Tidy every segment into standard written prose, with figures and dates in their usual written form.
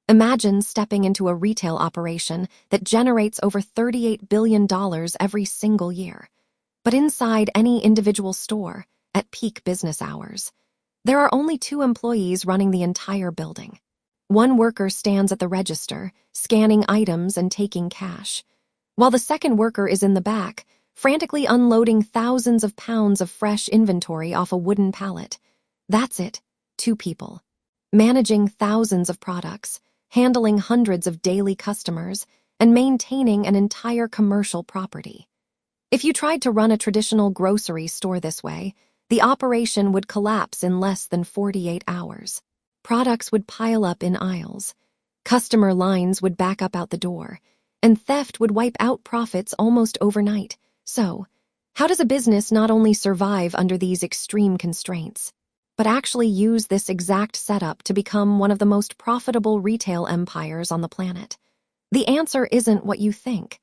Imagine stepping into a retail operation that generates over $38 billion every single year. But inside any individual store, at peak business hours, there are only 2 employees running the entire building. One worker stands at the register, scanning items and taking cash, while the second worker is in the back, frantically unloading thousands of pounds of fresh inventory off a wooden pallet. That's it, 2 people. Managing thousands of products, handling hundreds of daily customers, and maintaining an entire commercial property. If you tried to run a traditional grocery store this way, the operation would collapse in less than 48 hours. Products would pile up in aisles, customer lines would back up out the door, and theft would wipe out profits almost overnight. So, how does a business not only survive under these extreme constraints, but actually use this exact setup to become one of the most profitable retail empires on the planet? The answer isn't what you think.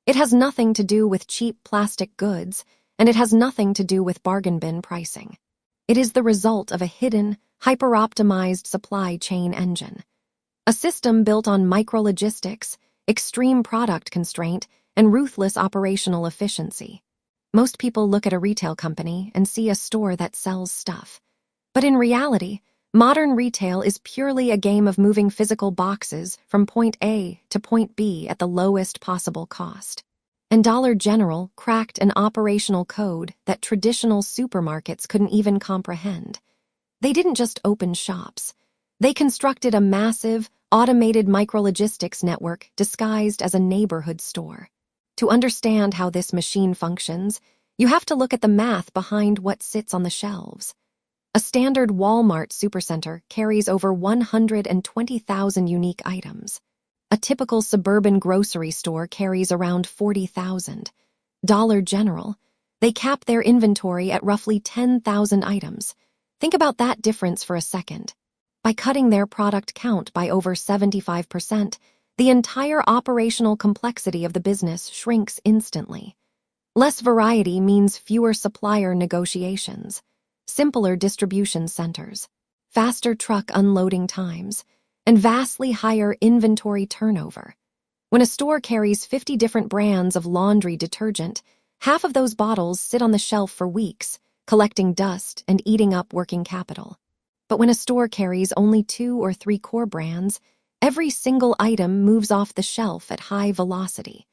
It has nothing to do with cheap plastic goods, and it has nothing to do with bargain bin pricing. It is the result of a hidden, hyper-optimized supply chain engine. A system built on micro-logistics, extreme product constraint, and ruthless operational efficiency. Most people look at a retail company and see a store that sells stuff. But in reality, modern retail is purely a game of moving physical boxes from point A to point B at the lowest possible cost. And Dollar General cracked an operational code that traditional supermarkets couldn't even comprehend. They didn't just open shops. They constructed a massive, automated micrologistics network disguised as a neighborhood store. To understand how this machine functions, you have to look at the math behind what sits on the shelves. A standard Walmart supercenter carries over 120,000 unique items. A typical suburban grocery store carries around 40,000. Dollar General, they cap their inventory at roughly 10,000 items. Think about that difference for a second. By cutting their product count by over 75%, the entire operational complexity of the business shrinks instantly. Less variety means fewer supplier negotiations, simpler distribution centers, faster truck unloading times, and vastly higher inventory turnover. When a store carries 50 different brands of laundry detergent, half of those bottles sit on the shelf for weeks, collecting dust and eating up working capital. But when a store carries only 2 or 3 core brands, every single item moves off the shelf at high velocity.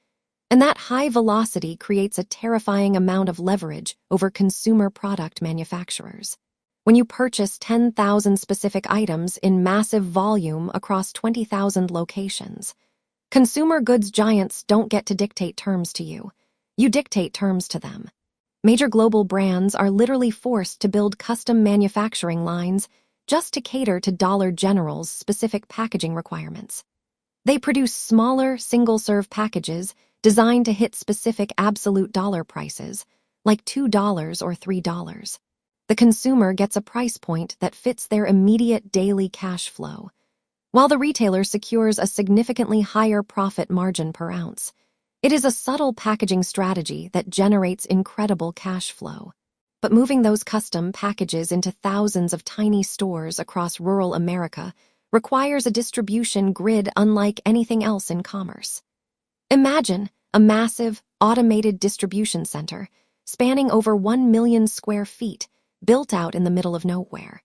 And that high velocity creates a terrifying amount of leverage over consumer product manufacturers. When you purchase 10,000 specific items in massive volume across 20,000 locations, consumer goods giants don't get to dictate terms to you. You dictate terms to them. Major global brands are literally forced to build custom manufacturing lines just to cater to Dollar General's specific packaging requirements. They produce smaller, single-serve packages designed to hit specific absolute dollar prices, like $2 or $3. The consumer gets a price point that fits their immediate daily cash flow, while the retailer secures a significantly higher profit margin per ounce. It is a subtle packaging strategy that generates incredible cash flow. But moving those custom packages into thousands of tiny stores across rural America requires a distribution grid unlike anything else in commerce. Imagine a massive, automated distribution center spanning over 1 million square feet, built out in the middle of nowhere.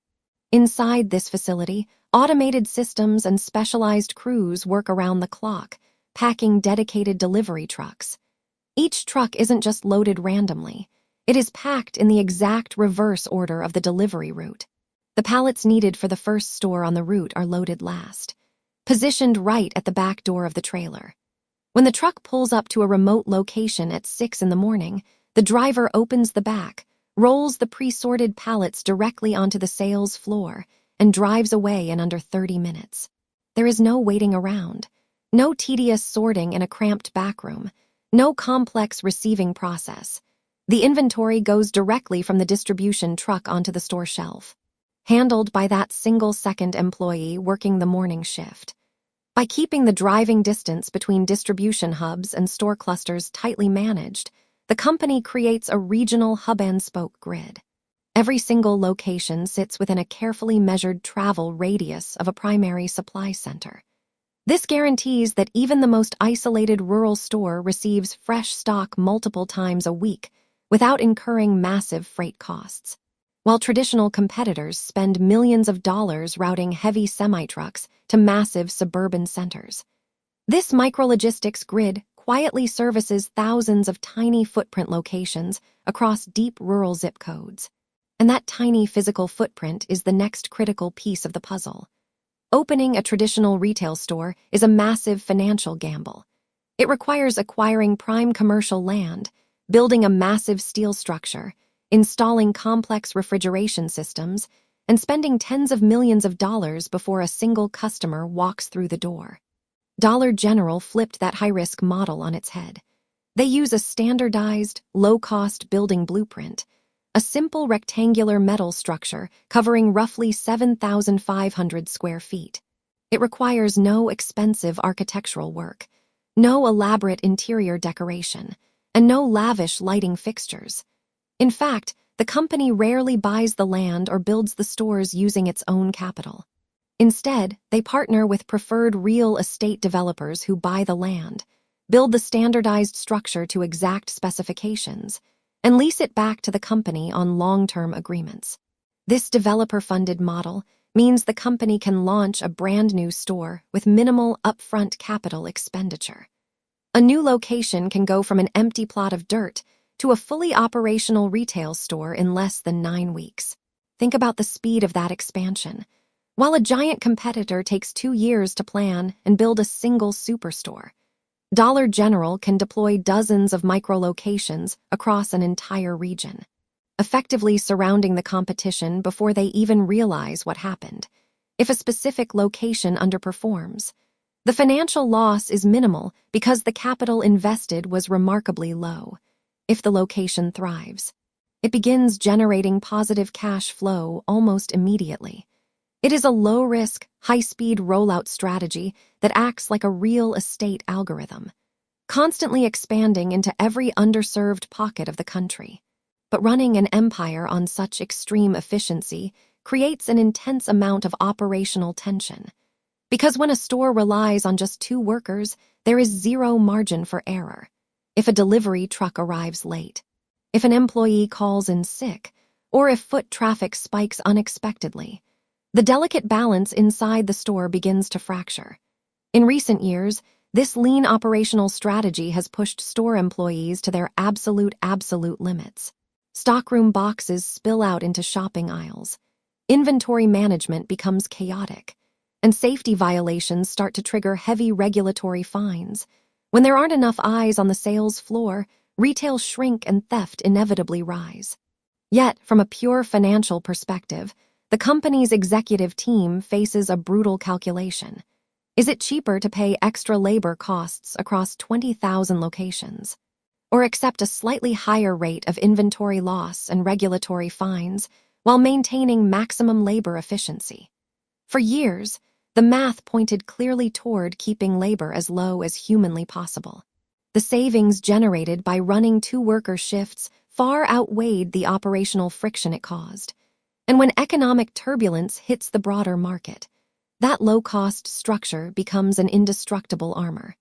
Inside this facility, automated systems and specialized crews work around the clock, packing dedicated delivery trucks. Each truck isn't just loaded randomly. It is packed in the exact reverse order of the delivery route. The pallets needed for the first store on the route are loaded last, positioned right at the back door of the trailer. When the truck pulls up to a remote location at 6 in the morning, the driver opens the back, rolls the pre-sorted pallets directly onto the sales floor, and drives away in under 30 minutes. There is no waiting around, no tedious sorting in a cramped backroom, no complex receiving process. The inventory goes directly from the distribution truck onto the store shelf, handled by that single-second employee working the morning shift. By keeping the driving distance between distribution hubs and store clusters tightly managed, the company creates a regional hub-and-spoke grid. Every single location sits within a carefully measured travel radius of a primary supply center. This guarantees that even the most isolated rural store receives fresh stock multiple times a week without incurring massive freight costs. While traditional competitors spend millions of dollars routing heavy semi-trucks to massive suburban centers. This micrologistics grid quietly services thousands of tiny footprint locations across deep rural zip codes. And that tiny physical footprint is the next critical piece of the puzzle. Opening a traditional retail store is a massive financial gamble. It requires acquiring prime commercial land, building a massive steel structure, installing complex refrigeration systems, and spending tens of millions of dollars before a single customer walks through the door. Dollar General flipped that high-risk model on its head. They use a standardized, low-cost building blueprint, a simple rectangular metal structure covering roughly 7,500 square feet. It requires no expensive architectural work, no elaborate interior decoration, and no lavish lighting fixtures. In fact, the company rarely buys the land or builds the stores using its own capital. Instead, they partner with preferred real estate developers who buy the land, build the standardized structure to exact specifications, and lease it back to the company on long-term agreements. This developer-funded model means the company can launch a brand new store with minimal upfront capital expenditure. A new location can go from an empty plot of dirt to a fully operational retail store in less than 9 weeks. Think about the speed of that expansion. While a giant competitor takes 2 years to plan and build a single superstore, Dollar General can deploy dozens of micro-locations across an entire region, effectively surrounding the competition before they even realize what happened. If a specific location underperforms, the financial loss is minimal because the capital invested was remarkably low. If the location thrives, it begins generating positive cash flow almost immediately. It is a low-risk, high-speed rollout strategy that acts like a real estate algorithm, constantly expanding into every underserved pocket of the country. But running an empire on such extreme efficiency creates an intense amount of operational tension. Because when a store relies on just 2 workers, there is zero margin for error. If a delivery truck arrives late, if an employee calls in sick, or if foot traffic spikes unexpectedly, the delicate balance inside the store begins to fracture. In recent years, this lean operational strategy has pushed store employees to their absolute limits. Stockroom boxes spill out into shopping aisles. Inventory management becomes chaotic, and safety violations start to trigger heavy regulatory fines. When there aren't enough eyes on the sales floor, retail shrink and theft inevitably rise. Yet, from a pure financial perspective, the company's executive team faces a brutal calculation. Is it cheaper to pay extra labor costs across 20,000 locations, or accept a slightly higher rate of inventory loss and regulatory fines while maintaining maximum labor efficiency? For years, the math pointed clearly toward keeping labor as low as humanly possible. The savings generated by running 2-worker shifts far outweighed the operational friction it caused. And when economic turbulence hits the broader market, that low-cost structure becomes an indestructible armor.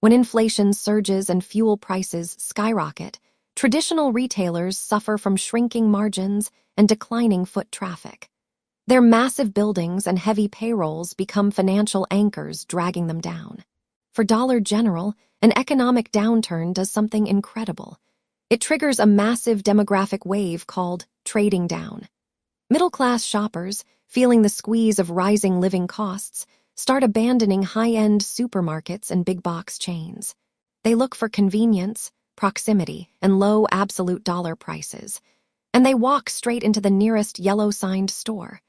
When inflation surges and fuel prices skyrocket, traditional retailers suffer from shrinking margins and declining foot traffic. Their massive buildings and heavy payrolls become financial anchors dragging them down. For Dollar General, an economic downturn does something incredible. It triggers a massive demographic wave called trading down. Middle-class shoppers, feeling the squeeze of rising living costs, start abandoning high-end supermarkets and big-box chains. They look for convenience, proximity, and low absolute dollar prices, and they walk straight into the nearest yellow-signed store.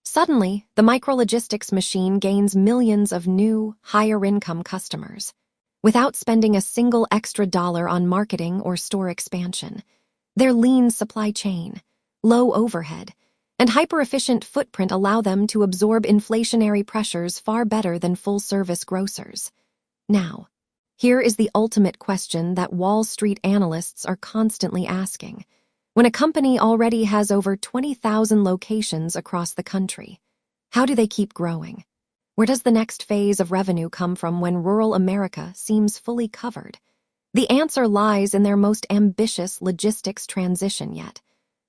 Suddenly, the micrologistics machine gains millions of new, higher-income customers. Without spending a single extra dollar on marketing or store expansion, their lean supply chain, low overhead, and hyper-efficient footprint allow them to absorb inflationary pressures far better than full-service grocers. Now, here is the ultimate question that Wall Street analysts are constantly asking. When a company already has over 20,000 locations across the country, how do they keep growing? Where does the next phase of revenue come from when rural America seems fully covered? The answer lies in their most ambitious logistics transition yet,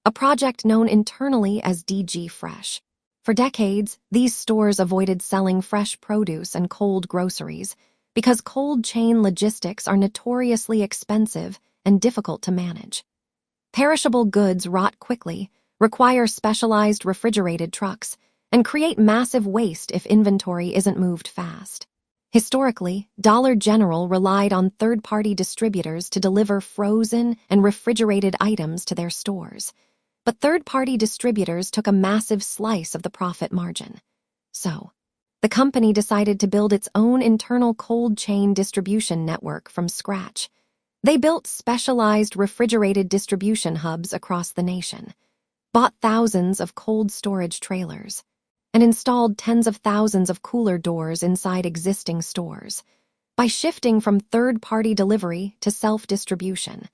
a project known internally as DG Fresh. For decades, these stores avoided selling fresh produce and cold groceries because cold chain logistics are notoriously expensive and difficult to manage. Perishable goods rot quickly, require specialized refrigerated trucks, and create massive waste if inventory isn't moved fast. Historically, Dollar General relied on third-party distributors to deliver frozen and refrigerated items to their stores. But third-party distributors took a massive slice of the profit margin. So, the company decided to build its own internal cold chain distribution network from scratch. They built specialized refrigerated distribution hubs across the nation, bought thousands of cold storage trailers, and installed tens of thousands of cooler doors inside existing stores. By shifting from third-party delivery to self-distribution,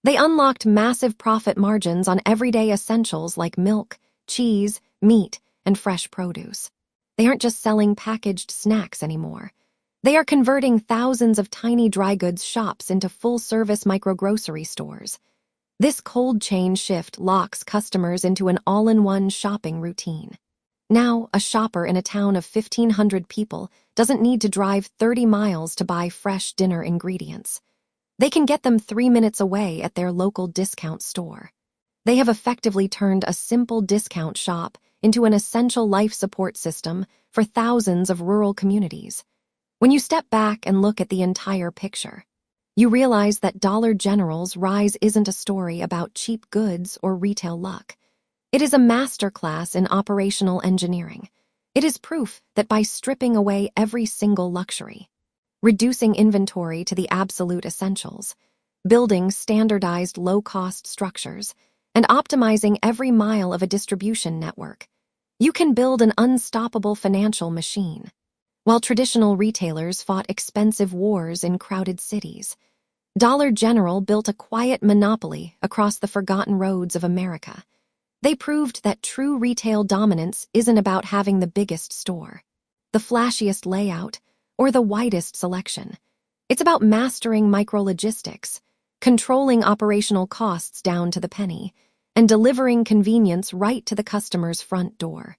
they unlocked massive profit margins on everyday essentials like milk, cheese, meat, and fresh produce. They aren't just selling packaged snacks anymore. They are converting thousands of tiny dry goods shops into full-service microgrocery stores. This cold chain shift locks customers into an all-in-one shopping routine. Now, a shopper in a town of 1,500 people doesn't need to drive 30 miles to buy fresh dinner ingredients. They can get them 3 minutes away at their local discount store. They have effectively turned a simple discount shop into an essential life support system for thousands of rural communities. When you step back and look at the entire picture, you realize that Dollar General's rise isn't a story about cheap goods or retail luck. It is a masterclass in operational engineering. It is proof that by stripping away every single luxury, reducing inventory to the absolute essentials, building standardized low-cost structures, and optimizing every mile of a distribution network, you can build an unstoppable financial machine. While traditional retailers fought expensive wars in crowded cities, Dollar General built a quiet monopoly across the forgotten roads of America. They proved that true retail dominance isn't about having the biggest store, the flashiest layout, or the widest selection. It's about mastering micrologistics, controlling operational costs down to the penny, and delivering convenience right to the customer's front door.